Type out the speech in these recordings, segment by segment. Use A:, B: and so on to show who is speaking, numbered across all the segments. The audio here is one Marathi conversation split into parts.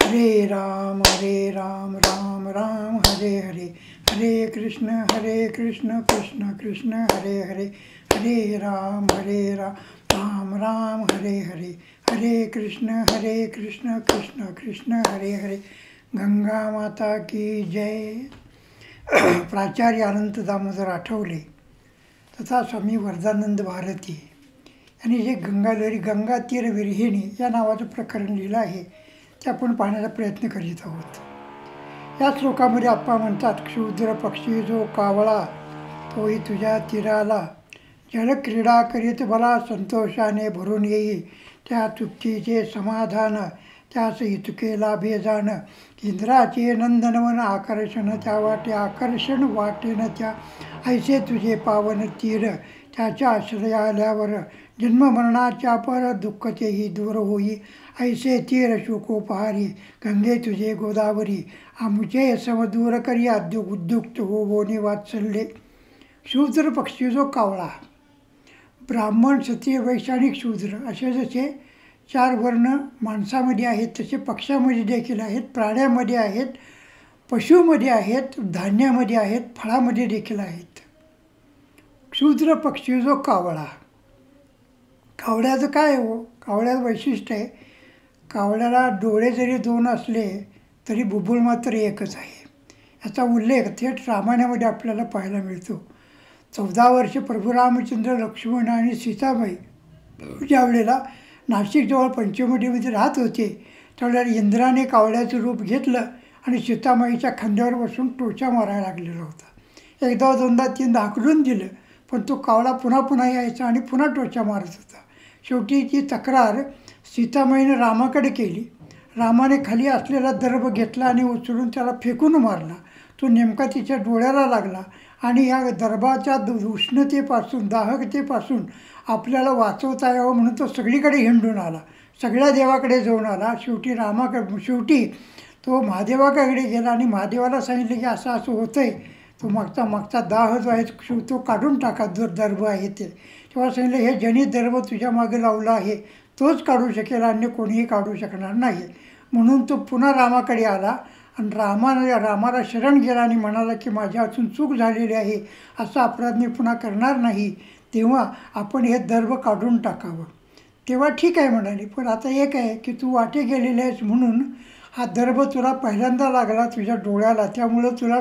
A: हरे राम राम राम हरे हरे, हरे कृष्ण कृष्ण कृष्ण हरे हरे, हरे राम राम राम हरे हरे, हरे कृष्ण कृष्ण कृष्ण हरे हरे. गंगा माता की जय. प्राचार्य अनंत दामोदर आठवले तथा स्वामी वरदानंद भारती यांनी जे गंगालहरी गंगा तीर विरहिणी या नावाचं प्रकरण लिहिलं आहे ते आपण पाहण्याचा प्रयत्न करीत आहोत. या श्लोकामध्ये आप्पा म्हणतात, क्षुद्र पक्षी जो कावळा तोही तुझ्या तीराला, जलक्रीडा करीत भला संतोषाने भरून येई, त्या तृप्तीचे समाधान त्यास इतके लाभे जाण, इंद्राचे नंदनवन आकर्षण त्या वाटे, आकर्षण वाटेन त्या, ऐसे तुझे पावन तीर त्याच्या आश्रय आल्यावर, जन्ममरणाच्या पर दुःख तेही दूर होई, ऐसे तीर शोकोपहारी गंगे तुझे गोदावरी, आमचे सम दूर करी उद्युक्त हो बोनी वात्सल्ये. शूद्र पक्षी जो कावळा, ब्राह्मण क्षत्रिय वैश्य आणि शूद्र असे जसे 4 वर्ण माणसामध्ये आहेत तसे पक्ष्यामध्ये देखील आहेत, प्राण्यामध्ये आहेत, पशुमध्ये आहेत, धान्यामध्ये आहेत, फळामध्ये देखील आहेत. क्षुद्र पक्षी जो कावळा, कावळ्याचं काय हो, कावळ्याचं वैशिष्ट्य आहे, कावळ्याला डोळे जरी 2 असले तरी बुबुळ मात्र एकच आहे. याचा उल्लेख थेट रामायणामध्ये आपल्याला पाहायला मिळतो. 14 वर्ष प्रभू रामचंद्र, लक्ष्मण आणि सीताबाई ज्या वेळेला नाशिकजवळ पंचवटीमध्ये राहत होते त्यावेळेला इंद्राने कावळ्याचं रूप घेतलं आणि सीतामाईच्या खांद्यावर बसून टोचा मारायला लागलेला होता. एकदा दोनदा तीनदा हाकलून दिलं पण तो कावळा पुन्हा पुन्हा यायचा आणि पुन्हा टोचा मारत होता. शेवटी ती तक्रार सीतामाईने रामाकडे केली. रामाने खाली असलेला दर्भ घेतला आणि उचलून त्याला फेकून मारला. तो नेमका तिच्या डोळ्याला लागला आणि या दर्भाच्या उष्णतेपासून, दाहकतेपासून आपल्याला वाचवता यावं म्हणून तो सगळीकडे हिंडून आला, सगळ्या देवाकडे जाऊन आला. शेवटी तो महादेवाकडे गेला आणि महादेवाला सांगितलं की असं असं होतं आहे, तो मागचा दाह जो आहे तो काढून टाका, जो दर्भ आहे ते. तेव्हा सांगितलं, हे जनित दर्भ तुझ्या मागे लावला आहे तोच काढू शकेल, अन्य कोणीही काढू शकणार नाही. म्हणून तो पुन्हा रामाकडे आला आणि रामाला शरण गेला आणि म्हणाला की माझ्या हातून चूक झालेली आहे, असा अपराध मी पुन्हा करणार नाही, तेव्हा आपण हे दर्भ काढून टाकावं. तेव्हा ठीक आहे म्हणाली, पण आता एक आहे की तू वाटे गेलेले आहेस म्हणून हा दर्भ तुला पहिल्यांदा लागला तुझ्या डोळ्याला, त्यामुळं तुला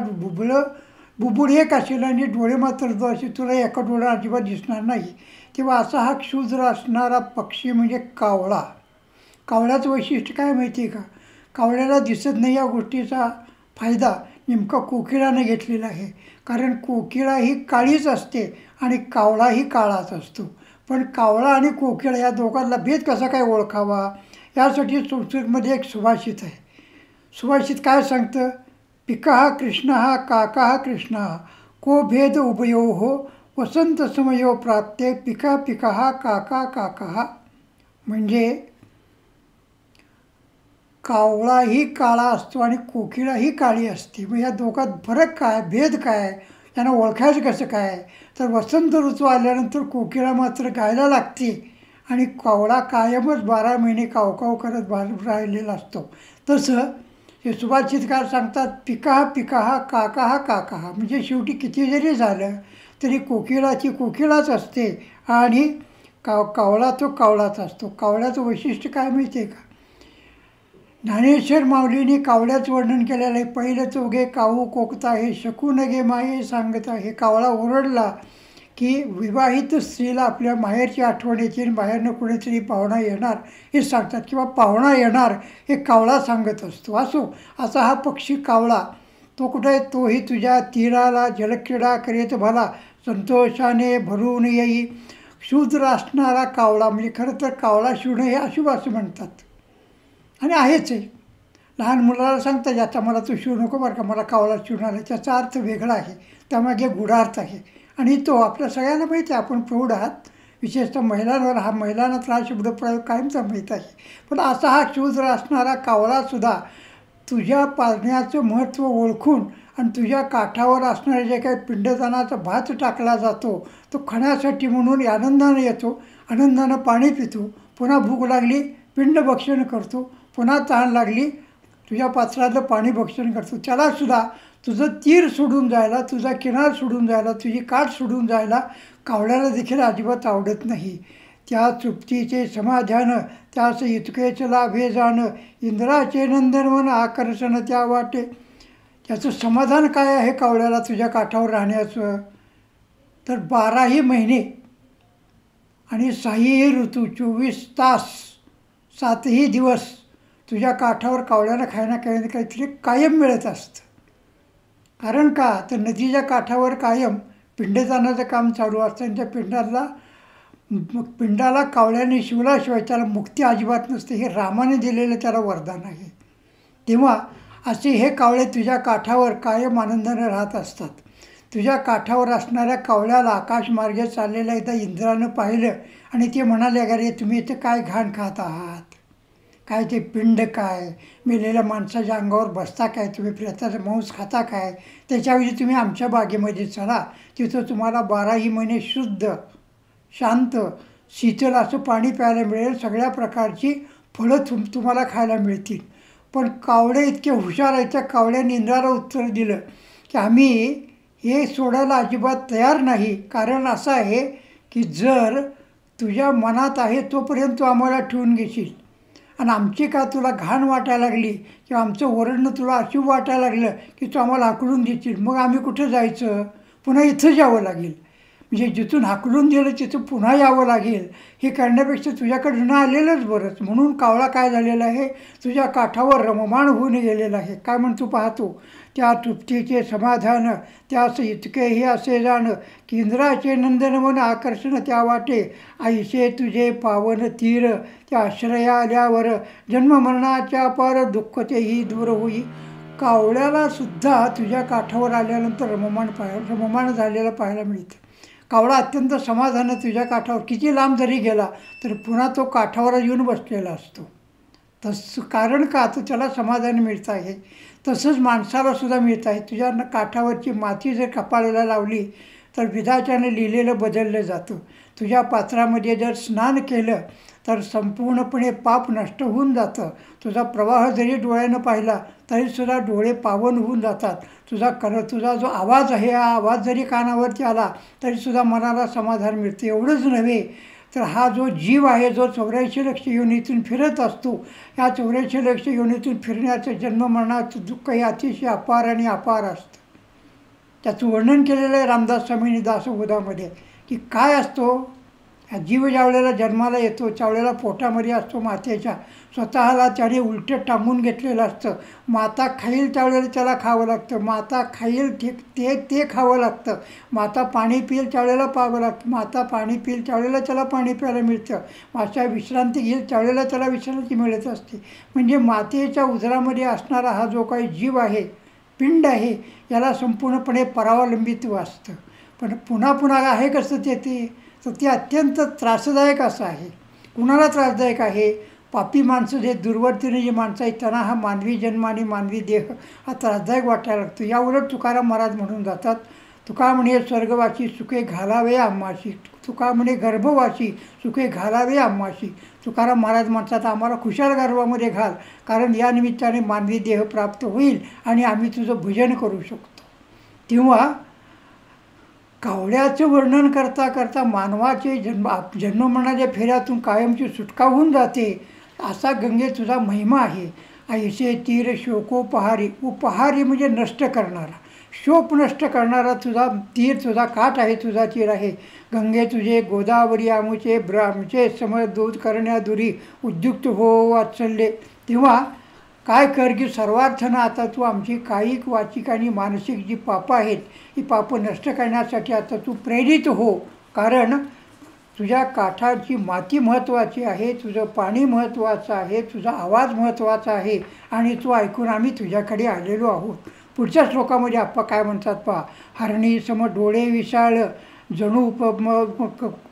A: बुबुळ एक असेल आणि डोळे मात्र 2 असे, तुला एका डोळ्याला अजिबात दिसणार नाही. तेव्हा असा हा क्षुद्र असणारा पक्षी म्हणजे कावळा. कावळ्याचं वैशिष्ट्य काय माहिती आहे का, कावळ्याला दिसत नाही या गोष्टीचा फायदा नेमका कोकिळाने घेतलेला आहे. कारण कोकिळा ही काळीच असते आणि कावळाही काळाच असतो. पण कावळा आणि कोकिळा या दोघांना भेद कसा काय ओळखावा, यासाठी संस्कृतमध्ये एक सुभाषित आहे. सुभाषित काय सांगतं, पिकः कृष्णः काकः कृष्णः को भेद उभयोः वसंत समयो प्राप्ते पिका पिकः काका काकः. म्हणजे कावळाही काळा असतो आणि कोकिळाही काळी असते. मग या दोघात फरक काय, भेद काय, यांना ओळखायचं कसं काय, तर वसंत ऋतू आल्यानंतर कोकिळा मात्र गायला लागते आणि कावळा कायमच 12 महिने कावकाव करत राहिलेला असतो. तसं हे सुभाषितकार सांगतात, पिकः पिकः काकः काकः. म्हणजे शेवटी किती जरी झालं तरी कोकिळाची कोकिळाच असते आणि कावळा तो कावळाच असतो. कावळ्याचं वैशिष्ट्य काय माहिती आहे का, ज्ञानेश्वर माऊलीने कावळ्याचं वर्णन केलेलं आहे. पहिलं चौघे काहू कोकता हे शकून गे माये सांगत आहे. कावळा ओरडला की विवाहित स्त्रीला आपल्या माहेरची आठवण येते आणि बाहेरनं कुणीतरी पाहुणा येणार हे सांगतात किंवा पाहुणा येणार हे कावळा सांगत असतो. असो, असा हा पक्षी कावळा, तो कुठं आहे, तोही तुझ्या तीराला जलक्रीडा करीत भला संतोषाने भरून येई. शूद्र असणारा कावळा, म्हणजे खरं तर कावळा शिवणं हे अशुभ असं म्हणतात आणि आहेच आहे. लहान मुलाला सांगता जाता मला तू शिवू नको बरं का, मला कावळा शिवणार आहे, त्याचा अर्थ वेगळा आहे, त्यामागे गूढार्थ आहे. आणि तो आपल्या सगळ्यांना माहिती आहे, आपण प्रौढ आहात, विशेषतः महिलांना तर हा शब्दप्रयोग कायमचा माहीत आहे. पण असा हा शूद्र असणारा कावळासुद्धा तुझ्या पाळण्याचं महत्त्व ओळखून आणि तुझ्या काठावर असणारे जे काही पिंडदानाचा भात टाकला जातो तो खाण्यासाठी म्हणून आनंदाने येतो, आनंदानं पाणी पितो, पुन्हा भूक लागली पिंडभक्षण करतो, पुन्हा तहान लागली तुझ्या पात्रातलं पाणी भक्षण करतो. त्यालासुद्धा तुझं तीर सोडून जायला, तुझा किनार सोडून जायला, तुझी काठ सोडून जायला कावळ्याला देखील अजिबात आवडत नाही. त्या तृप्तीचे समाधान, त्यास इतकेच लाभे जाण, इंद्राचे नंदनवन आकर्षण त्या वाटे. त्याचं समाधान काय आहे कावळ्याला तुझ्या काठावर राहण्याचं? तर 12ही महिने आणि 6ही ऋतू, 24 तास, 7ही दिवस तुझ्या काठावर कावळ्याला खायला काही ना काहीतरी कायम मिळत असतं. कारण का तर नदीच्या काठावर कायम पिंडदानाचं काम चालू असतं आणि त्या पिंडाला कावळ्याने शिवल्याशिवाय त्याला मुक्ती अजिबात नसते. हे रामाने दिलेलं त्याला वरदान आहे. तेव्हा असे हे कावळे तुझ्या काठावर कायम आनंदाने राहत असतात. तुझ्या काठावर असणाऱ्या कावळ्याला आकाशमार्गे चाललेल्या एकदा इंद्रानं पाहिलं आणि ते म्हणाले, अरे तुम्ही इथे काय घाण खात आहात, काय ते पिंड काय, मेलेल्या माणसाच्या अंगावर बसता काय, तुम्ही प्रेताचं मांस खाता काय, त्याच्याऐवजी तुम्ही आमच्या बागेमध्ये चला, तिथं तुम्हाला 12ही महिने शुद्ध, शांत, शीतल असं पाणी प्यायला मिळेल, सगळ्या प्रकारची फळं तुम्हाला खायला मिळतील. पण कावळे इतके हुशार आहेत. त्या कावळ्याने इंद्राला उत्तर दिलं की आम्ही हे सोडायला अजिबात तयार नाही. कारण असं आहे की जर तुझ्या मनात आहे तोपर्यंत तू आम्हाला ठेवून घेशील आणि आमची का तुला घाण वाटायला लागली किंवा आमचं ओरडणं तुला अशुभ वाटायला लागलं की तू आम्हाला हाकलून देशील, मग आम्ही कुठं जायचं? पुन्हा इथं यावं लागेल. म्हणजे जिथून हाकलून दिलं तिथं पुन्हा यावं लागेल. हे करण्यापेक्षा तुझ्याकडे न आलेलंच बरंच. म्हणून कावळा काय झालेला आहे, तुझ्या काठावर रममाण होऊन गेलेला आहे. काय म्हणतो पाहतो, त्या तृप्तीचे समाधान, त्यास इतकेही असे जाण, की इंद्राचे नंदनवन आकर्षण त्या वाटे, ऐसे तुझे पावन तीर, त्या आश्रया आल्यावर जन्ममरणाच्या पार दुःख तेही दूर होई. कावळ्याला सुद्धा तुझ्या काठावर आल्यानंतर रममाण झालेलं पाहायला मिळतं. कावळा अत्यंत समाधानानं तुझ्या काठावर किती लांब जरी गेला तरी पुन्हा तो काठावर येऊन बसलेला असतो. तसं कारण का तर त्याला समाधान मिळतं आहे. तसंच माणसाला सुद्धा मिळतं आहे. तुझ्या काठावरची माती जर कपाळाला लावली तर विधात्याने लिहिलेलं बदललं जातं. तुझ्या पात्रामध्ये जर स्नान केलं तर संपूर्णपणे पाप नष्ट होऊन जातं. तुझा प्रवाह जरी डोळ्यानं पाहिला तरीसुद्धा डोळे पावन होऊन जातात. तुझा जो आवाज आहे, हा आवाज जरी कानावरती आला तरीसुद्धा मनाला समाधान मिळते. एवढंच नव्हे तर हा जो जीव आहे, जो 84 लक्ष योनीतून फिरत असतो, या 84 लक्ष योनीतून फिरण्याचं जन्ममरणाचं दुःख हे अतिशय अपार आणि अपार असतं. त्याचं वर्णन केलेलं आहे रामदास स्वामींनी दासबोधामध्ये की काय असतो हा जीव. ज्या वेळेला जन्माला येतो त्यावेळेला पोटामध्ये असतो मातेच्या, स्वतःला त्याने उलटं टांगून घेतलेलं असतं. माता खाईल त्यावेळेला त्याला खावं लागतं, माता खाईल ते खावं लागतं, माता पाणी पिईल त्यावेळेला पाहावं लागतं, माता पाणी पिईल त्यावेळेला त्याला पाणी प्यायला मिळतं, माता विश्रांती घेईल त्यावेळेला त्याला विश्रांती मिळत असते. म्हणजे मातेच्या उदरामध्ये असणारा हा जो काही जीव आहे, पिंड आहे, याला संपूर्णपणे परावलंबित्व असतं. पण पुन्हा पुन्हा आहे कसं तर ते अत्यंत त्रासदायक असं आहे. कुणाला त्रासदायक आहे? पापी माणसं, जे दुर्वर्तीने जी माणसं आहेत त्यांना हा मानवी जन्म आणि मानवी देह हा त्रासदायक वाटायला लागतो. याउलट तुकाराम महाराज म्हणून जातात, तुका म्हणे स्वर्गवासी सुखे घालावे आम्हाशी, तुका म्हणे गर्भवासी सुखे घालावे आम्हाशी. तुकाराम महाराज म्हणतात आम्हाला खुशाल गर्भामध्ये घाल, कारण या निमित्ताने मानवी देह प्राप्त होईल आणि आम्ही तुझं भजन करू शकतो. तेव्हा कावळ्याचं वर्णन करता करता मानवाचे जन्ममरणाच्या फेऱ्यातून कायमची सुटका होऊन जाते. असा गंगे तुझा महिमा आहे. ऐसे तीर शोकोपहारी, उपहारी म्हणजे नष्ट करणारा, शोक नष्ट करणारा तुझा तीर, तुझा काठ आहे, तुझा तीर आहे. गंगे तुझे गोदावरी आमुचे ब्राह्मचे समदूत करण्या दुरी, उद्युक्त हो वात्सल्ये. तेव्हा काय कर की सर्वार्थानं आता तू आमची कायिक, वाचिक आणि मानसिक जी पापं आहेत ही पापं नष्ट करण्यासाठी आता तू प्रेरित हो. कारण तुझ्या काठाची माती महत्त्वाची आहे, तुझं पाणी महत्त्वाचं आहे, तुझा आवाज महत्त्वाचा आहे आणि तू ऐकून आम्ही तुझ्याकडे आलेलो आहोत. पुढच्या श्लोकामध्ये आप्पा काय म्हणतात पहा, हरणी सम डोळे विशाळ जणू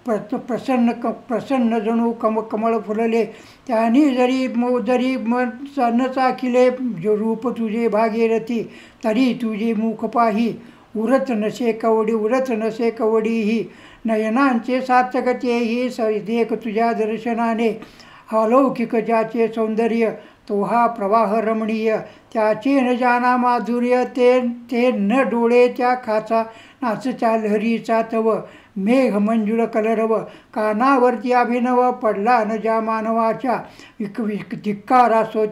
A: प्रसन्न जणू कमळ फुलले, त्याने जरी न चाखिले रूप तुझे भागीरथी, तरी तुझे मुख पाही उरत नसे कवडी ही, नयनांचे सार्थकतेही देख तुझ्या दर्शनाने, अलौकिक ज्याचे सौंदर्य तो हा प्रवाह रमणीय, त्याचे न जाना माधुर्य, ते न डोळे त्या खाचा, नाचच्या लहरीचा तव, मेघ मंजुळ कलरव, कानावरती अभिनव, पडला न ज्या मानवाच्या, धिक्कार असो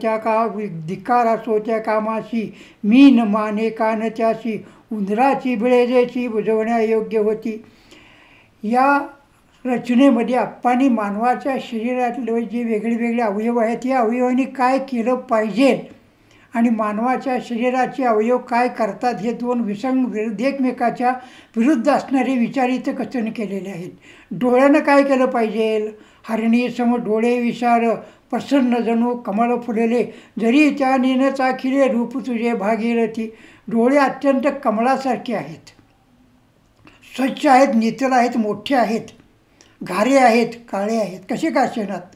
A: त्या कामाशी, मीन माने कान त्याशी, उंदराची बिळेजेची बुजवण्यायोग्य होती. या रचनेमध्ये आप्पांनी मानवाच्या शरीरातले जे वेगळे अवयव आहेत, या अवयवांनी काय केलं पाहिजे आणि मानवाच्या शरीराचे अवयव काय करतात, हे दोन विरुद्ध एकमेकाच्या विरुद्ध असणारे विचार इथं कथन केलेले आहेत. डोळ्यानं काय केलं पाहिजे? हरणी सम डोळे विशार, प्रसन्न जणू कमळ फुलले, जरी त्या नेन चाखिले, रूप तुझे भागीरथी. डोळे अत्यंत कमळासारखे आहेत, स्वच्छ आहेत, नितळ आहेत, मोठे आहेत, घारे आहेत, काळे आहेत, कसे का असेनात.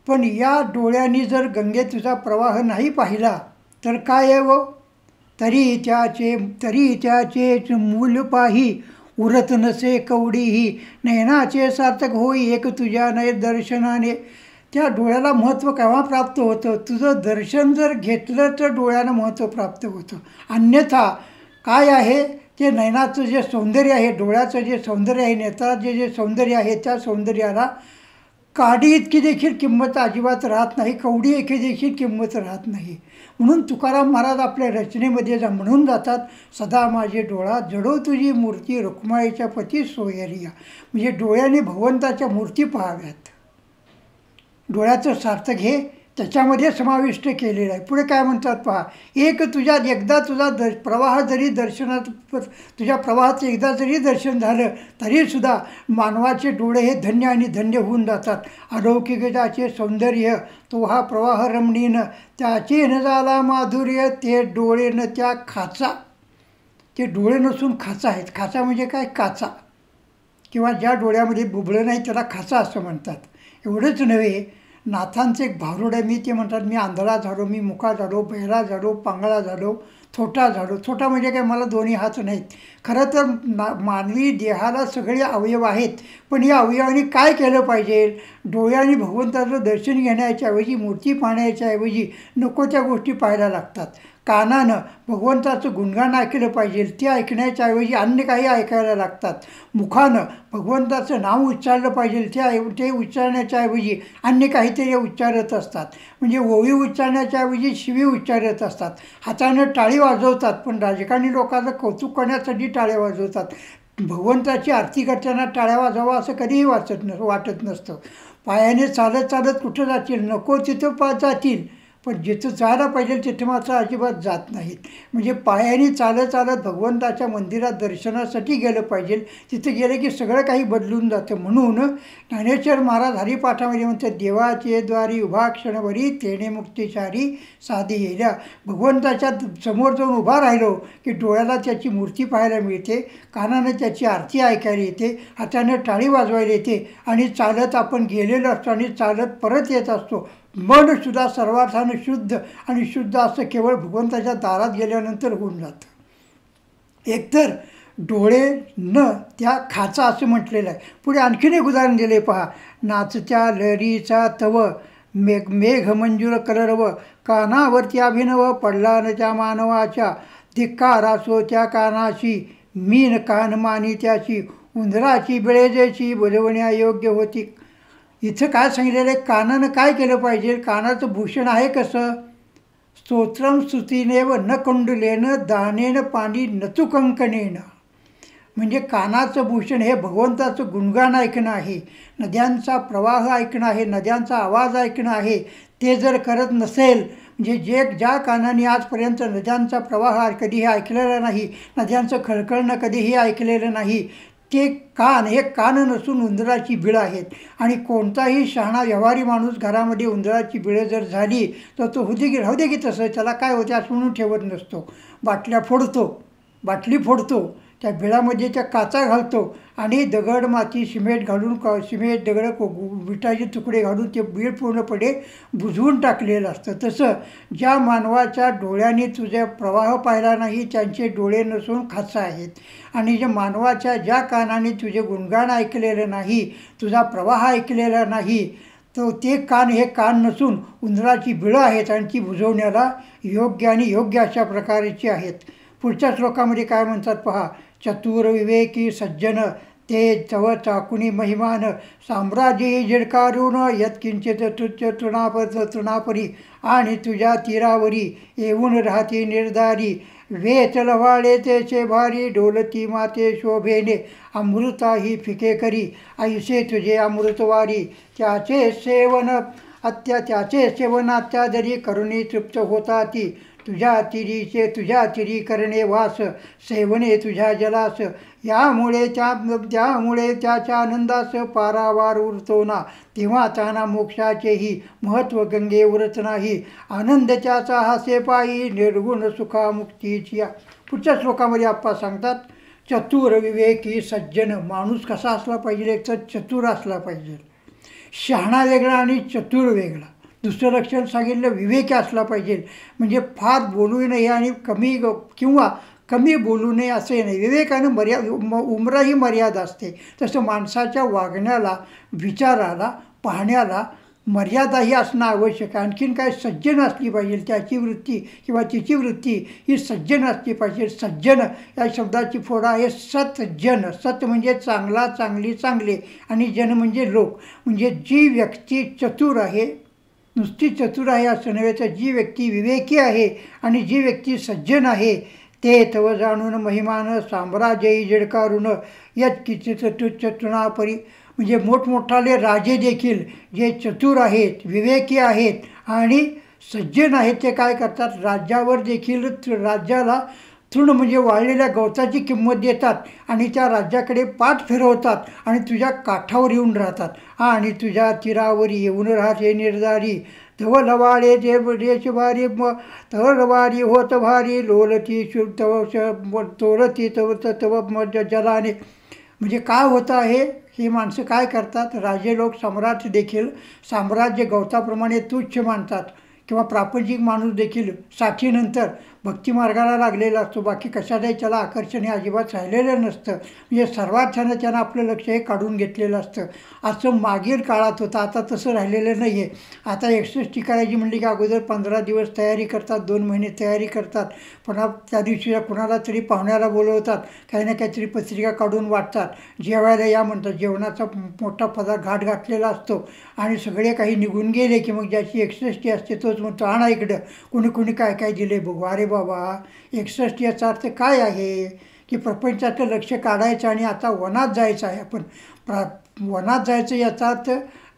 A: पण या डोळ्यांनी जर गंगेत तुझा प्रवाह नाही पाहिला तर काय आहे व? तरी त्याचे मूल पाही, उरत नसे कवडीही, नयनाचे सार्थक होई एक तुझ्या नय दर्शनाने. त्या डोळ्याला महत्त्व केव्हा प्राप्त होतं? तुझं दर्शन जर घेतलं तर डोळ्यानं महत्त्व प्राप्त होतं. अन्यथा काय आहे, ते नयनाचं जे सौंदर्य आहे, डोळ्याचं जे सौंदर्य आहे, नेत्राचे जे सौंदर्य आहे, त्या सौंदर्याला काडी इतकी देखील किंमत अजिबात राहत नाही, कवडी इतकी देखील किंमत राहत नाही. म्हणून तुकाराम महाराज आपल्या रचनेमध्ये म्हणून जातात, सदा माझे डोळा जडो तुझी मूर्ती, रुक्माईच्या पती सोयरिया. म्हणजे डोळ्याने भगवंताच्या मूर्ती पाहाव्यात. डोळ्याचं सार्थक हे त्याच्यामध्ये समाविष्ट केलेलं आहे. पुढे काय म्हणतात पहा, एकदा तुझा प्रवाह जरी तुझ्या प्रवाहाचं एकदा जरी दर्शन झालं तरीसुद्धा मानवाचे डोळे हे धन्य आणि धन्य होऊन जातात. अलौकिकताचे सौंदर्य, तो हा प्रवाह रमणीनं, त्याचे न झाला माधुर्य, ते डोळे न त्या खाचा. ते डोळे नसून खाचा आहेत. खाचा म्हणजे काय? काचा, किंवा ज्या डोळ्यामध्ये बुबळं नाही त्याला खाचा असं म्हणतात. एवढंच नव्हे, नाथांचं एक भारुड आहे. ते म्हणतात, मी आंधळा झालो, मी मुका झालो, बहिरा झालो, पांगळा झालो, थोटा झालो. थोटा म्हणजे काय? मला दोन्ही हात नाहीत. खरं तर मानवी देहाला सगळे अवयव आहेत, पण या अवयवांनी काय केलं पाहिजे? डोळ्यांनी भगवंताचं दर्शन घेण्याच्या ऐवजी, मूर्ती पाहण्याच्या ऐवजी नको त्या गोष्टी पाहायला लागतात. कानानं भगवंताचं गुणगान ऐकलं पाहिजे, ते ऐकण्याच्या ऐवजी अन्य काही ऐकायला लागतात. मुखानं भगवंताचं नाव उच्चारलं पाहिजे, ते उच्चारण्याच्या ऐवजी अन्य काहीतरी उच्चारत असतात. म्हणजे ओवी उच्चारण्याच्या ऐवजी शिवी उच्चारत असतात. हातानं टाळी वाजवतात, पण राजकारणी लोकांचं कौतुक करण्यासाठी टाळ्या वाजवतात. भगवंताची आरती करताना टाळ्या वाजवा असं कधीही वाटत नसतं. पायाने चालत कुठं जातील? नको तिथं जातील, पण जिथं जायला पाहिजे तिथं मात्र अजिबात जात नाहीत. म्हणजे पायाने चालत भगवंताच्या मंदिरात दर्शनासाठी गेलं पाहिजे. तिथं गेलं की सगळं काही बदलून जातं. म्हणून ज्ञानेश्वर महाराज हरिपाठामध्ये म्हणतात, देवाचे द्वारी उभा क्षणभरी, तेणे मुक्तिचारी साधी येल्या. भगवंताच्या समोर जाऊन उभा राहिलो की डोळ्याला त्याची मूर्ती पाहायला मिळते, कानानं त्याची आरती ऐकायला येते, हातानं टाळी वाजवायला येते, आणि चालत आपण गेलेलो असतो आणि चालत परत येत असतो. मनसुद्धा सर्वार्थानं शुद्ध आणि शुद्ध असं केवळ भगवंताच्या दारात गेल्यानंतर होऊन जातं. एकतर डोळे न त्या खाचा असं म्हटलेलं आहे. पुढे आणखीन एक उदाहरण दिले पहा, नाचत्या लहरीचा तव, मेघ मंजूर कलरव, कानावरती अभिनव, पडला न त्या मानवाच्या, धिक्कार असो त्या कानाशी, मीन कान मानी त्याची, उंदराची बिळेजेची बुजवण्यायोग्य होती. इथं काय सांगितलेलं आहे? कानानं काय केलं पाहिजे? कानाचं भूषण आहे कसं? स्तोत्रम स्तुतीनेव न कुंडलेनं, दानेन पाणी नतु कंकणेन. म्हणजे कानाचं भूषण हे भगवंताचं गुणगान ऐकणं आहे, नद्यांचा प्रवाह ऐकणं आहे, नद्यांचा आवाज ऐकणं आहे. ते जर करत नसेल, म्हणजे ज्या कानाने आजपर्यंत नद्यांचा प्रवाह कधीही ऐकलेला नाही, नद्यांचं खळखळणं कधीही ऐकलेलं नाही, ते कान हे कान नसून उंदराची बिळं आहेत. आणि कोणताही शहाणा व्यवहारी माणूस घरामध्ये उंदराची बिळं जर झाली तर तो राहू दे की तसं, त्याला काय होते असं म्हणून ठेवत नसतो. बाटली फोडतो, त्या बिळामध्ये त्या काचा घालतो आणि दगड माती सिमेंट घालून सिमेंट दगड विटाचे तुकडे घालून ते बीळ पूर्णपणे बुजवून टाकलेलं असतं. तसं ज्या मानवाच्या डोळ्यांनी तुझा प्रवाह पाहिला नाही त्यांचे डोळे नसून खाचा आहेत, आणि ज्या कानाने तुझे गुणगान ऐकलेलं नाही, तुझा प्रवाह ऐकलेला नाही, तो ते कान हे कान नसून उंदराची बिळं आहेत आणि ती बुजवण्याला योग्य आणि योग्य अशा प्रकारची आहेत. पुढच्या श्लोकामध्ये काय म्हणतात पहा. चतुर विवेकी सज्जन ते तव चाकुनी महिमान साम्राज्य झिडकारून यत्किंचित तुच्छ तृणापरी आणि तुझ्या तीरावरी येऊन राहती निर्धारी वेच लवाळे तेचे भारी डोलती माते शोभेने अमृताही फिके करी ऐसे तुझे अमृतवारी त्याचे सेवन अत्यादरी करुणी तृप्त होता ती तुझ्या तिरी करणे वास सेवने तुझ्या जलास त्यामुळे त्याच्या आनंदास पारावार उरतो ना तेव्हा त्यांना मोक्षाचेही महत्त्व गंगे उरत नाही आनंद त्याचा हासे पायी निर्गुण सुखामुक्तीची. पुढच्या श्लोकामध्ये आप्पा सांगतात चतुर विवेकी सज्जन. माणूस कसा असला पाहिजे एक तर चतुर असला पाहिजे. शहाणा वेगळा आणि चतुर वेगळा. दुसरं लक्षण सांगितलं विवेकी असला पाहिजे. म्हणजे फार बोलू नये आणि कमी बोलू नये असंही नाही. विवेकानं उमरा ही मर्यादा असते. तसं माणसाच्या वागण्याला विचाराला पाहण्याला मर्यादाही असणं आवश्यक आहे. आणखीन काय सज्जन असली पाहिजे. त्याची वृत्ती किंवा तिची वृत्ती ही सज्जन असली पाहिजे. सज्जन या शब्दाची फोड आहे सतजन. सत म्हणजे चांगला चांगली चांगले आणि जन म्हणजे लोक. म्हणजे जी व्यक्ती चतुर आहे नुसती चतुर आहे असं नव्हे तर जी व्यक्ती विवेकी आहे आणि जी व्यक्ती सज्जन आहे ते तव जाणून महिमान साम्राज्यही झिडकारून यत्किंचित तुच्छ तृणापरी. म्हणजे मोठमोठाले राजे देखील जे चतुर आहेत विवेकी आहेत आणि सज्जन आहेत ते काय करतात राज्यावर देखील राज्याला तृण म्हणजे वाळलेल्या गवताची किंमत देतात आणि त्या राज्याकडे पाठ फिरवतात आणि तुझ्या काठावर येऊन राहतात आणि तुझ्या तीरावर येऊन राहते निर्धारी तव लवाळे जे देश भारी तव लवारी होत भारी लोलती तव तोरती तव जलाने. म्हणजे काय होतं आहे ही माणसं काय करतात. राजे लोक सम्राट देखील साम्राज्य गवताप्रमाणे तुच्छ मानतात किंवा प्रापंचिक माणूस देखील साठीनंतर भक्तिमार्गाला लागलेला असतो. बाकी कशालाही त्याला आकर्षण हे अजिबात राहिलेलं नसतं. म्हणजे सर्वात त्यानं आपलं लक्ष हे काढून घेतलेलं असतं. असं मागील काळात होतं. आता तसं राहिलेलं नाही आहे. आता 61 करायची म्हणली की अगोदर 15 दिवस तयारी करतात 2 महिने तयारी करतात. पुन्हा त्या दिवशी कुणाला तरी पाहुण्याला बोलवतात काही ना काहीतरी पत्रिका काढून वाटतात जेवायला या म्हणतात. जेवणाचा मोठा पदार्थ घाट घातलेला असतो आणि सगळे काही निघून गेले की मग ज्याची 61 असते तोच म्हणतो आणा इकडं कोणी काय काय दिले बघू. अरे बाबा 61 याचा अर्थ काय आहे की प्रपंचाचं लक्ष काढायचं आणि आता वनात जायचं आहे. आपण वनात जायचं याचा अर्थ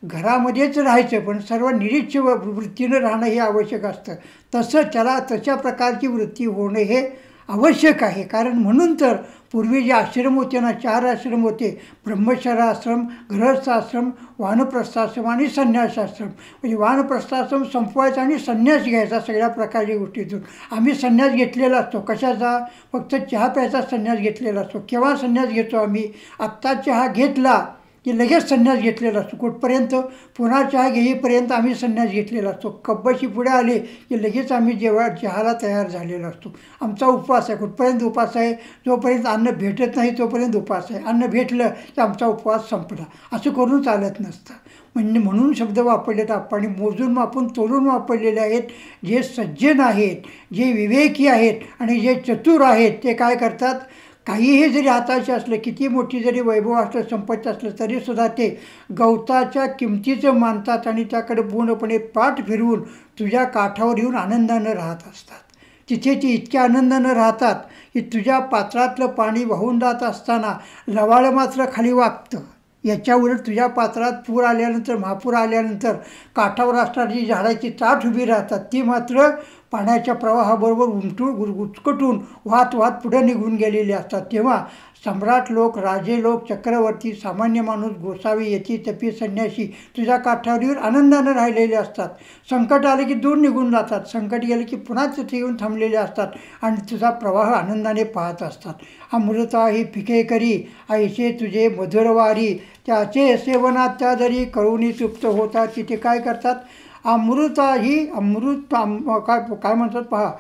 A: घरामध्येच राहायचं पण सर्व निरीच्छ वृत्तीनं राहणं हे आवश्यक असतं. तशा प्रकारची वृत्ती होणं हे आवश्यक आहे. कारण म्हणून तर पूर्वी जे आश्रम होते ना 4 आश्रम होते. ब्रह्मचर्याश्रम गृहस्थाश्रम वानप्रस्थाश्रम आणि संन्यासाश्रम. म्हणजे वानप्रस्थाश्रम संपवायचा आणि संन्यास घ्यायचा सगळ्या प्रकारच्या गोष्टीतून. आम्ही संन्यास घेतलेला असतो. कशाचा. फक्त चहा प्यायचा संन्यास घेतलेला असतो. केव्हा संन्यास घेतो आम्ही. आत्ता चहा घेतला की लगेच संन्यास घेतलेला असतो. कुठपर्यंत पुन्हा चहा घेईपर्यंत आम्ही संन्यास घेतलेला असतो. कब्बशी पुढे आले की लगेच आम्ही चहाला तयार झालेला असतो. आमचा उपवास आहे. कुठपर्यंत उपवास आहे. जोपर्यंत अन्न भेटत नाही तोपर्यंत उपवास आहे. अन्न भेटलं की आमचा उपवास संपला. असं करून चालत नसतं. म्हणून शब्द वापरलेत आपण मोजून मापून तोलून वापरलेले आहेत. जे सज्जन आहेत जे विवेकी आहेत आणि जे चतुर आहेत ते काय करतात. काहीही जरी हाताचे असलं किती मोठी जरी वैभव असलं संपत्ती असलं तरीसुद्धा ते गवताच्या किमतीचं मानतात आणि त्याकडे पूर्णपणे पाठ फिरवून तुझ्या काठावर येऊन आनंदानं राहत असतात. तिथे ती इतक्या आनंदानं राहतात की तुझ्या पात्रातलं पाणी वाहून जात असताना लवाळं मात्र खाली वागतं. याच्या उलट तुझ्या पात्रात पूर आल्यानंतर महापूर आल्यानंतर काठावर असणारी झाडाची ताठ उभी राहतात ती मात्र पाण्याच्या प्रवाहाबरोबर उचकटून वाहत पुढे निघून गेलेले असतात. तेव्हा सम्राट लोक राजे लोक चक्रवर्ती सामान्य माणूस गोसावी यती तपी संन्यासी तुझ्या काठावर येऊन आनंदानं राहिलेले असतात. संकट आले की दूर निघून जातात. संकट गेले की पुन्हा तिथे येऊन थांबलेले असतात आणि तुझा प्रवाह आनंदाने पाहत असतात. अमृता ही पिके करी ऐसे तुझे मधुरवारी त्याचे सेवनात त्या जरी करुणी तृप्त होतात. तिथे काय करतात. अमृता ही काय म्हणतात पहा.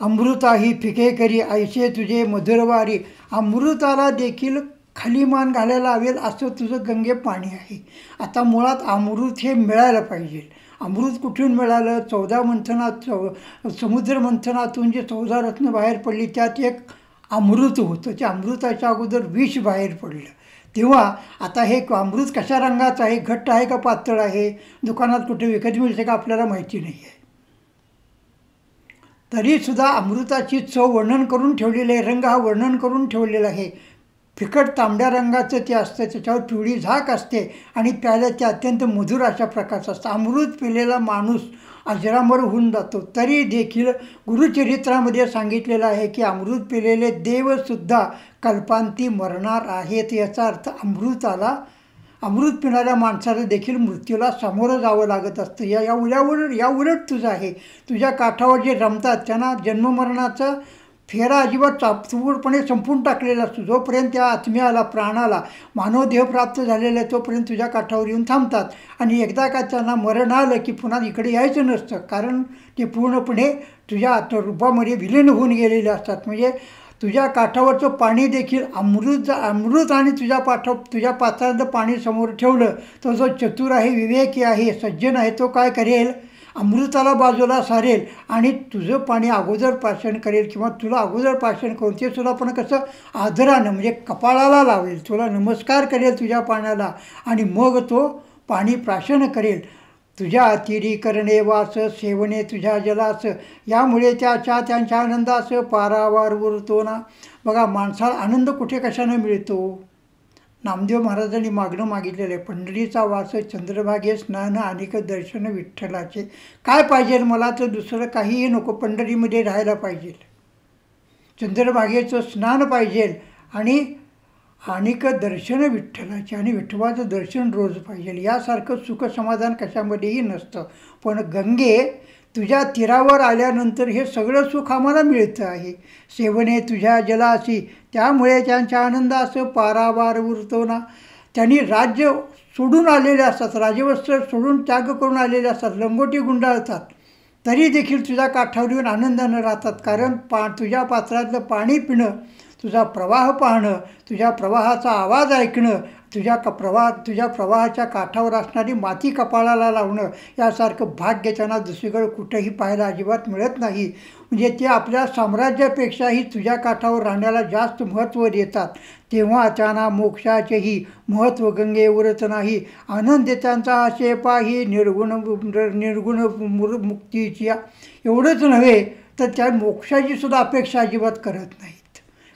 A: अमृता ही फिके करी ऐसे तुझे मधुरवारी. अमृताला देखील खाली मान घालायला हवेल असं तुझं गंगे पाणी आहे. आता मुळात अमृत हे मिळायला पाहिजे. अमृत कुठून मिळालं? 14 मंथनात, समुद्र मंथनातून जे 14 रत्न बाहेर पडली त्यात एक अमृत होतं. त्या अमृताच्या अगोदर विष बाहेर पडलं. तेव्हा आता हे अमृत कशा रंगाचं आहे? घट्ट आहे का पातळ आहे? दुकानात कुठे विकत मिळते का आपल्याला माहिती नाही आहे. तरीसुद्धा अमृताची चव वर्णन करून ठेवलेली आहे. रंग हा वर्णन करून ठेवलेला आहे. फिकट तांबड्या रंगाचं ते असतं, त्याच्यावर पिवळी झाक असते आणि प्यायला ते अत्यंत मधुर अशा प्रकारचं असतं. अमृत पिलेला माणूस अजरामर होऊन जातो. तरी देखील गुरुचरित्रामध्ये सांगितलेलं आहे की अमृत पिलेले देवसुद्धा कल्पांती मरणार आहेत. याचा अर्थ अमृत पिणाऱ्या माणसाला देखील मृत्यूला सामोरं जावं लागत असतं. या उलट तुझं आहे. तुझ्या काठावर जे रमतात त्यांना जन्ममरणाचा फेरा अजिबात चापूरपणे संपून टाकलेला असतो. जोपर्यंत त्या आत्म्याला, प्राणाला मानवदेह प्राप्त झालेला आहे तोपर्यंत तुझ्या काठावर येऊन थांबतात. आणि एकदा का त्यांना मरण आलं की पुन्हा इकडे यायचं नसतं, कारण ते पूर्णपणे तुझ्या आत्मरूपामध्ये विलीन होऊन गेलेले असतात. म्हणजे तुझ्या काठावरचं पाणी देखील अमृत आणि तुझ्या पात्रात पाणी समोर ठेवलं तर जो चतुर आहे, विवेकी आहे, सज्जन आहे तो काय करेल? अमृताला बाजूला सारेल आणि तुझं पाणी अगोदर प्राशन करेल किंवा तुला अगोदर प्राशन करून ते सुद्धा पण कसं आदरानं म्हणजे कपाळाला लावेल, तुला नमस्कार करेल तुझ्या पाण्याला आणि मग तो पाणी प्राशन करेल. तुझ्या अतिरी करणे वास सेवने तुझ्या जलास, यामुळे त्यांच्या आनंदास पारावार उरतो ना. बघा, माणसाला आनंद कुठे कशाने मिळतो? नामदेव महाराजांनी मागणं मागितलेलं आहे, पंढरीचा वास चंद्रभागे स्नान अनेक दर्शन विठ्ठलाचे. काय पाहिजे मला? तर दुसरं काहीही नको, पंढरीमध्ये राहायला पाहिजे, चंद्रभागेचं स्नान पाहिजे आणि अनेक दर्शन विठ्ठलाचे आणि विठोबाचं दर्शन रोज पाहिजे. यासारखं सुख समाधान कशामध्येही नसतं. पण गंगे, तुझ्या तीरावर आल्यानंतर हे सगळं सुख आम्हाला मिळतं आहे. सेवने तुझ्या जलासी, त्यामुळे त्यांच्या आनंदास पारावार उरतो ना. त्यांनी राज्य सोडून आलेले असतात, राजवस्त्र सोडून त्याग करून आलेले असतात, लंगोटी गुंडाळतात, तरी देखील तुझ्या काठावर येऊन आनंदानं राहतात. कारण तुझ्या पात्रातलं पाणी पिणं, तुझा प्रवाह पाहणं, तुझ्या प्रवाहाचा आवाज ऐकणं, तुझ्या प्रवाहाच्या काठावर असणारी माती कपाळाला लावणं यासारखं भाग्य त्यांना दुसरीकडे कुठंही पाहायला अजिबात मिळत नाही. म्हणजे ते आपल्या साम्राज्यापेक्षाही तुझ्या काठावर राहण्याला जास्त महत्त्व देतात. तेव्हा त्यांना मोक्षाचेही महत्त्व गंगे उरत नाही. आनंद त्यांचा असे पाही निर्गुण मुक्तीची. एवढंच नव्हे तर त्या मोक्षाची सुद्धा अपेक्षा अजिबात करत नाहीत.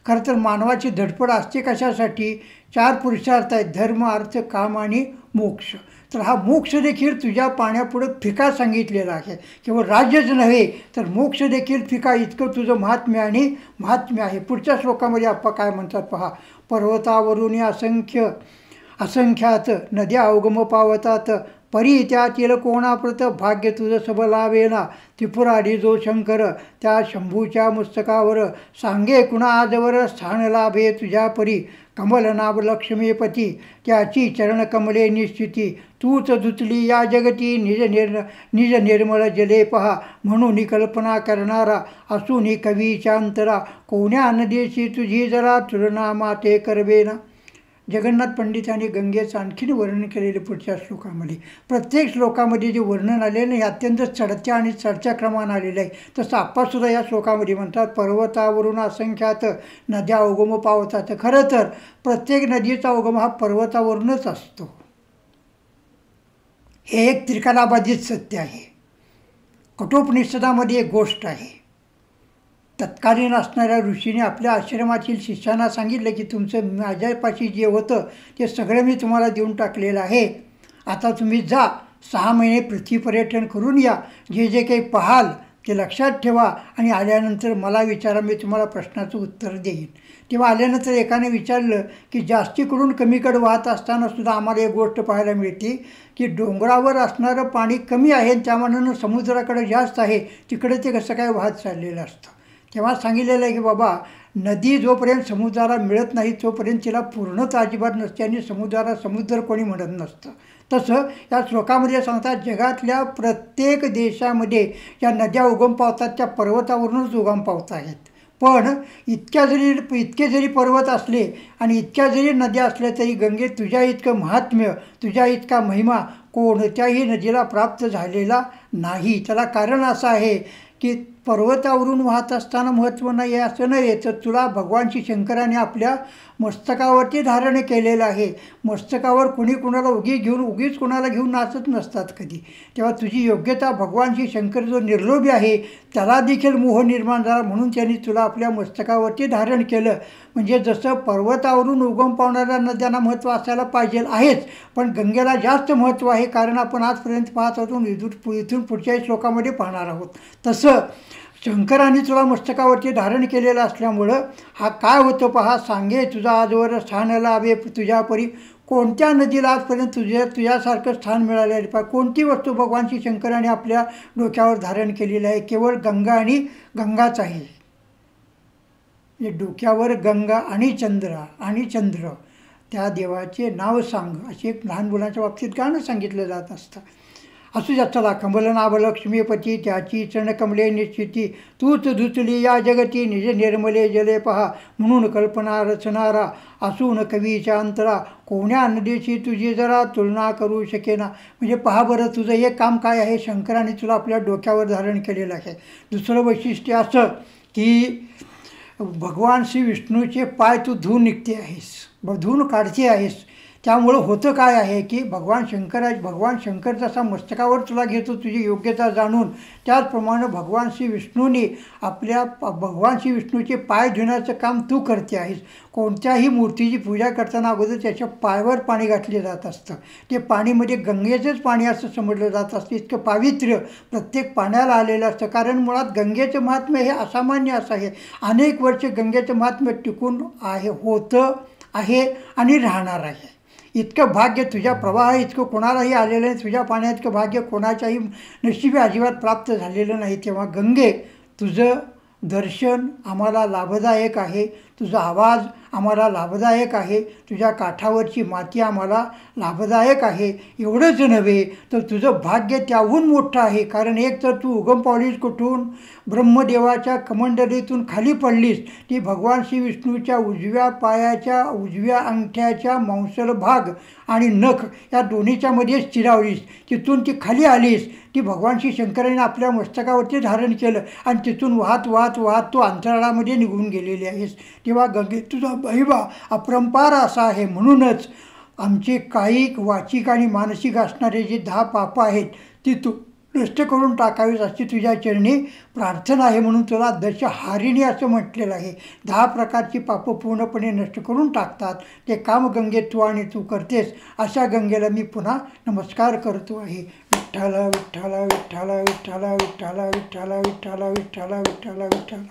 A: खरं तर मानवाची धडपड असते कशासाठी? 4 पुरुषार्थ आहेत, धर्म, अर्थ, काम आणि मोक्ष. तर हा मोक्ष देखील तुझ्या पाण्यापुढं फिका सांगितलेला आहे. केवळ राज्यच नव्हे तर मोक्ष देखील फिका, इतकं तुझं महात्म्य आहे. पुढच्या श्लोकामध्ये आप्पा काय म्हणतात पहा. पर्वतावरून असंख्यात नद्या अवगम पावतात, परी त्यातील कोणाप्रत भाग्य तुझं सबलावेना. त्रिपुरारी जो शंकर, त्या शंभूच्या मस्तकावर सांगे कुणा आजवर स्थान लाभे तुझ्या परी. कमलनाभ लक्ष्मीपती, त्याची चरणकमले निश्चिती. तूच धुतली या जगती निज निर्मळ जले पहा. म्हणून कल्पना करणारा असून कवीच्या अंतरा. कोण्या नदीची तुझी जरा तुलना माते करवेना. जगन्नाथ पंडितांनी गंगेचं आणखीन वर्णन केलेलं पुढच्या श्लोकामध्ये. प्रत्येक श्लोकामध्ये जे वर्णन आलेलं हे अत्यंत चढत्या क्रमानं आलेलं आहे. तसं आप्पासुद्धा या श्लोकामध्ये म्हणतात, पर्वतावरून असंख्यात नद्या उगम पावतात. खरं तर प्रत्येक नदीचा उगम हा पर्वतावरूनच असतो. हे एक त्रिकालाबाधित सत्य आहे. कठोपनिषदामध्ये एक गोष्ट आहे. तत्कालीन असणाऱ्या ऋषीने आपल्या आश्रमातील शिष्यांना सांगितलं की तुमचं माझ्यापाशी जे होतं ते सगळं मी तुम्हाला देऊन टाकलेलं आहे. आता तुम्ही जा, 6 महिने पृथ्वी पर्यटन करून या. जे काही पाहाल ते लक्षात ठेवा आणि आल्यानंतर मला विचारा, मी तुम्हाला प्रश्नाचं उत्तर देईन. तेव्हा आल्यानंतर एकाने विचारलं की जास्ती करून कमीकडे वाहत असताना सुद्धा आम्हाला एक गोष्ट पाहायला मिळते की डोंगरावर असणारं पाणी कमी आहे आणि त्यामानानं समुद्राकडे जास्त आहे, तिकडे ते कसं काय वाहत चाललेलं असतं. तेव्हा सांगितलेलं आहे की बाबा, नदी जोपर्यंत समुद्राला मिळत नाही तोपर्यंत तिला पूर्णता अजिबात नसते आणि समुद्राला समुद्र कोणी म्हणत नसतं. तसं या श्लोकामध्ये सांगतात, जगातल्या प्रत्येक देशामध्ये ज्या नद्या उगम पावतात त्या पर्वतावरूनच उगम पावत आहेत. पण इतके जरी पर्वत असले आणि इतक्या जरी नद्या असल्या तरी गंगे तुझ्या इतकं महात्म्य, तुझ्या इतका महिमा कोणत्याही नदीला प्राप्त झालेला नाही. त्याला कारण असं आहे की पर्वतावरून वाहत असताना महत्त्व नाही आहे असं नाही, तर तुला भगवान श्री शंकराने आपल्या मस्तकावरती धारण केलेलं आहे. मस्तकावर कुणी कुणाला उगीच कुणाला घेऊन नाचत नसतात कधी. तेव्हा तुझी योग्यता भगवान श्री शंकर जो निर्लोभी आहे त्याला देखील मोह निर्माण झाला, म्हणून त्यांनी तुला आपल्या मस्तकावरती धारण केलं. म्हणजे जसं पर्वतावरून उगम पावणाऱ्या नद्यांना महत्त्व असायला पाहिजे आहेच, पण गंगेला जास्त महत्त्व आहे. कारण आपण आजपर्यंत पाहत होतो, इथून पुढच्याही श्लोकामध्ये पाहणार आहोत. तसं शंकराने तुला मस्तकावरती धारण केलेलं असल्यामुळं हा काय होतं पहा. सांगे तुझा आजवर स्थान लाभे तुझ्या परी. कोणत्या नदीला आजपर्यंत तुझ्यासारखं स्थान मिळालेलं पाहिजे. कोणती वस्तू भगवान श्री शंकराने आपल्या डोक्यावर धारण केलेली आहे. केवळ गंगा आणि गंगाच आहे. म्हणजे डोक्यावर गंगा आणि चंद्र त्या देवाचे नाव सांग, असे एक लहान मुलांच्या बाबतीत गाणं सांगितलं जात असतं. असू द्या. चला. कमलनाभ लक्ष्मीपती त्याची चरणकमले निश्चिती, तूच धुतली या जगती निज निर्मले जले पहा. म्हणून कल्पना रचणारा असून कवीच्या अंतरा, कोण्या नदीची तुझी जरा तुलना करू शकेना. म्हणजे पहा बरं, तुझं हे काम काय आहे. शंकराने तुला आपल्या डोक्यावर धारण केलेलं आहे. दुसरं वैशिष्ट्य असं की भगवान श्री विष्णूचे पाय तू धुवून निघते आहेस, धुवून काढते आहेस. त्यामुळं होतं काय आहे की भगवान शंकर जसा मस्तकावर तुला घेतो तुझी योग्यता जाणून, त्याचप्रमाणे भगवान श्री विष्णूचे पाय धुण्याचं काम तू करते आहेस. कोणत्याही मूर्तीची पूजा करताना अगोदर त्याच्या पायावर पाणी घातले जात असतं. ते पाणी म्हणजे गंगेचंच पाणी असं समजलं जात असतं. इतकं पावित्र्य प्रत्येक पाण्याला आलेलं असतं. कारण मुळात गंगेचं महात्म्य हे असामान्य असं आहे. अनेक वर्ष गंगेचं महात्म्य टिकून होतं आहे आणि राहणार आहे. इतकं भाग्य तुझ्या प्रवाह इतकं कोणालाही आलेलं नाही. तुझ्या पाण्या इतकं भाग्य कोणाच्याही नशिबी अजिबात प्राप्त झालेलं नाही. तेव्हा गंगे, तुझं दर्शन आम्हाला लाभदायक आहे, तुझा आवाज आम्हाला लाभदायक आहे, तुझ्या काठावरची माती आम्हाला लाभदायक आहे. एवढंच नव्हे तर तुझं भाग्य त्याहून मोठं आहे. कारण एक तर तू उगम पावलीस कुठून, ब्रह्मदेवाच्या कमंडलीतून खाली पडलीस. ती भगवान श्री विष्णूच्या उजव्या पायाच्या उजव्या अंगठ्याच्या मांसल भाग आणि नख या दोन्हीच्या मध्ये स्थिरावलीस. तिथून ती खाली आलीस. ती भगवान श्री शंकराने आपल्या मस्तकावरती धारण केलं आणि तिथून वाहत तू अंतराळामध्ये निघून गेलेली आहेस. तेव्हा गंगे तुझा महिमा अपरंपार असा आहे. म्हणूनच आमचे कायिक, वाचिक आणि मानसिक असणारे जे 10 पापं आहेत ती तू नष्ट करून टाकावीस अशी तुझ्या चरणी प्रार्थना आहे. म्हणून तुला दशहारिणी असं म्हटलेलं आहे. 10 प्रकारची पापं पूर्णपणे नष्ट करून टाकतात. ते काम गंगे तू करतेस. अशा गंगेला मी पुन्हा नमस्कार करतो आहे. विठ्ठल विठ्ठल विठ्ठल विठ्ठल विठ्ठल विठ्ठल विठ्ठल विठ्ठल विठ्ठल विठ्ठल विठ्ठल.